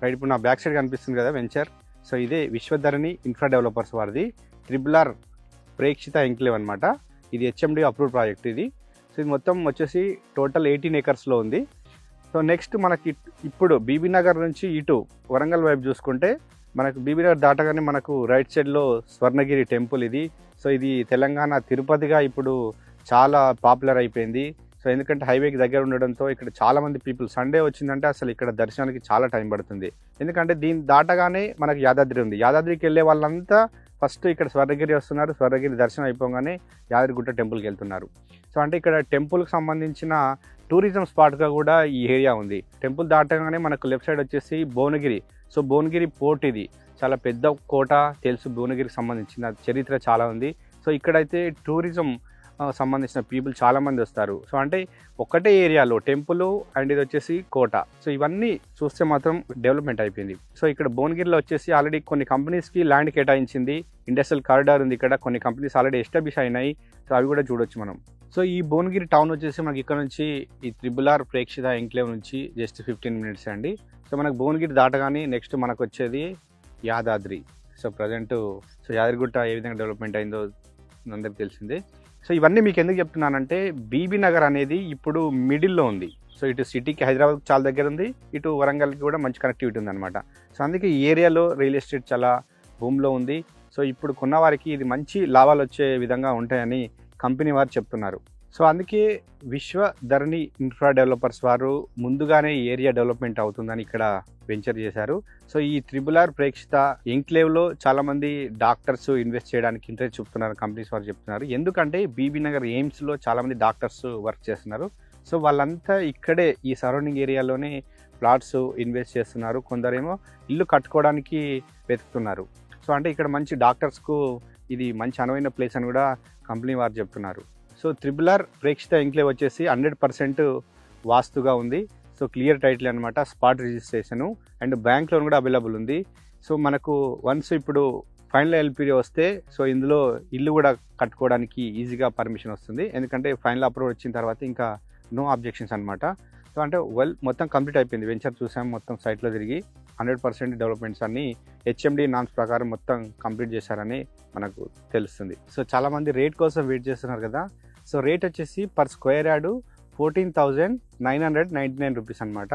Right. ఇప్పుడు నా back side కనిపిస్తుంది కదా వెంచర్. సో ఇదే విశ్వధరణి ఇన్ఫ్రా డెవలపర్స్ వారిది త్రిబుల్ ప్రేక్షిత ఎంక్లేవ్ అనమాట. ఇది హెచ్ఎండి అప్రూవ్డ్ ప్రాజెక్ట్ ఇది. సో ఇది మొత్తం వచ్చేసి టోటల్ 18 ఏకర్స్లో ఉంది. సో నెక్స్ట్ మనకి ఇప్పుడు బీబీ నగర్ నుంచి ఇటు వరంగల్ వైపు చూసుకుంటే మనకు బీబీ నగర్ దాటగానే మనకు రైట్ సైడ్లో స్వర్ణగిరి టెంపుల్ ఇది. సో ఇది తెలంగాణ తిరుపతిగా ఇప్పుడు చాలా పాపులర్ అయిపోయింది. సో ఎందుకంటే హైవేకి దగ్గర ఉండడంతో ఇక్కడ చాలామంది పీపుల్ సండే వచ్చిందంటే అసలు ఇక్కడ దర్శనానికి చాలా టైం పడుతుంది. ఎందుకంటే దీన్ని దాటగానే మనకు యాదాద్రి ఉంది. యాదాద్రికి వెళ్ళే వాళ్ళంతా ఫస్ట్ ఇక్కడ స్వర్ణగిరి వస్తున్నారు. స్వర్ణగిరి దర్శనం అయిపోగానే యాదగిరిగుట్ట టెంపుల్కి వెళ్తున్నారు. సో అంటే ఇక్కడ టెంపుల్కి సంబంధించిన టూరిజం స్పాట్గా కూడా ఈ ఏరియా ఉంది. టెంపుల్ దాటగానే మనకు లెఫ్ట్ సైడ్ వచ్చేసి భువనగిరి. సో భువనగిరి పోర్ట్ ఇది చాలా పెద్ద కోట తెలుసు. భువనగిరికి సంబంధించిన చరిత్ర చాలా ఉంది. సో ఇక్కడైతే టూరిజం సంబంధించిన పీపుల్ చాలామంది వస్తారు. సో అంటే ఒకటే ఏరియాలో టెంపుల్ అండ్ ఇది వచ్చేసి కోట. సో ఇవన్నీ చూస్తే మాత్రం డెవలప్మెంట్ అయిపోయింది. సో ఇక్కడ భువనగిరిలో వచ్చేసి ఆల్రెడీ కొన్ని కంపెనీస్కి ల్యాండ్ కేటాయించింది. ఇండస్ట్రియల్ కారిడార్ ఉంది ఇక్కడ. కొన్ని కంపెనీస్ ఆల్రెడీ ఎస్టాబ్లిష్ అయినాయి. సో అవి కూడా చూడొచ్చు మనం. సో ఈ భువనగిరి టౌన్ వచ్చేసి మనకి ఇక్కడ నుంచి ఈ త్రిబుల్ ప్రేక్షిత ఎంక్లేవ్ నుంచి జస్ట్ 15 మినిట్స్ అండి. సో మనకు భువనగిరి దాటగానే నెక్స్ట్ మనకు వచ్చేది యాదాద్రి. సో ప్రజెంట్ యాదగిరిగుట్ట ఏ విధంగా డెవలప్మెంట్ అయిందో అందరికి తెలిసిందే. సో ఇవన్నీ మీకు ఎందుకు చెప్తున్నానంటే బీబీ నగర్ అనేది ఇప్పుడు మిడిల్లో ఉంది. సో ఇటు సిటీకి హైదరాబాద్కి చాలా దగ్గర ఉంది, ఇటు వరంగల్కి కూడా మంచి కనెక్టివిటీ ఉంది అనమాట. సో అందుకే ఈ ఏరియాలో రియల్ ఎస్టేట్ చాలా భూమిలో ఉంది. సో ఇప్పుడు కొన్నవారికి ఇది మంచి లాభాలు వచ్చే విధంగా ఉంటాయని కంపెనీ వారు చెప్తున్నారు. సో అందుకే విశ్వధరణి ఇన్ఫ్రా డెవలపర్స్ వారు ముందుగానే ఏరియా డెవలప్మెంట్ అవుతుందని ఇక్కడ వెంచర్ చేశారు. సో ఈ త్రిబుల్ ప్రేక్షిత ఎంక్లేవ్లో చాలామంది డాక్టర్స్ ఇన్వెస్ట్ చేయడానికి ఇంట్రెస్ట్ చూపుతున్నారు కంపెనీస్ వారు చెప్తున్నారు. ఎందుకంటే బీబీ నగర్ ఎయిమ్స్లో చాలామంది డాక్టర్స్ వర్క్ చేస్తున్నారు. సో వాళ్ళంతా ఇక్కడే ఈ సరౌండింగ్ ఏరియాలోనే ప్లాట్స్ ఇన్వెస్ట్ చేస్తున్నారు. కొందరేమో ఇల్లు కట్టుకోవడానికి వెతుకుతున్నారు. సో అంటే ఇక్కడ మంచి డాక్టర్స్కు ఇది మంచి అనువైన ప్లేస్ అని కూడా కంపెనీ వారు చెప్తున్నారు. సో త్రిబుల్ ప్రేక్షిత ఎంక్లేవ్ వచ్చేసి 100% వాస్తుగా ఉంది. సో క్లియర్ టైటిల్ అనమాట, spot registration and bank loan కూడా అవైలబుల్ ఉంది. సో మనకు వన్స్ ఇప్పుడు ఫైనల్ ఎల్పిడి వస్తే సో ఇందులో ఇల్లు కూడా కట్టుకోవడానికి ఈజీగా పర్మిషన్ వస్తుంది. ఎందుకంటే ఫైనల్ అప్రూవల్ వచ్చిన తర్వాత ఇంకా నో అబ్జెక్షన్స్ అనమాట. సో అంటే మొత్తం కంప్లీట్ అయిపోయింది. వెంచర్ చూసాం, మొత్తం సైట్లో తిరిగి 100% డెవలప్మెంట్స్ అన్ని హెచ్ఎండి నామ్స్ ప్రకారం మొత్తం కంప్లీట్ చేశారని మనకు తెలుస్తుంది. సో చాలామంది రేట్ కోసం వెయిట్ చేస్తున్నారు కదా. సో రేట్ వచ్చేసి పర్ స్క్వేర్ యార్డు 14,999 రూపీస్ అనమాట.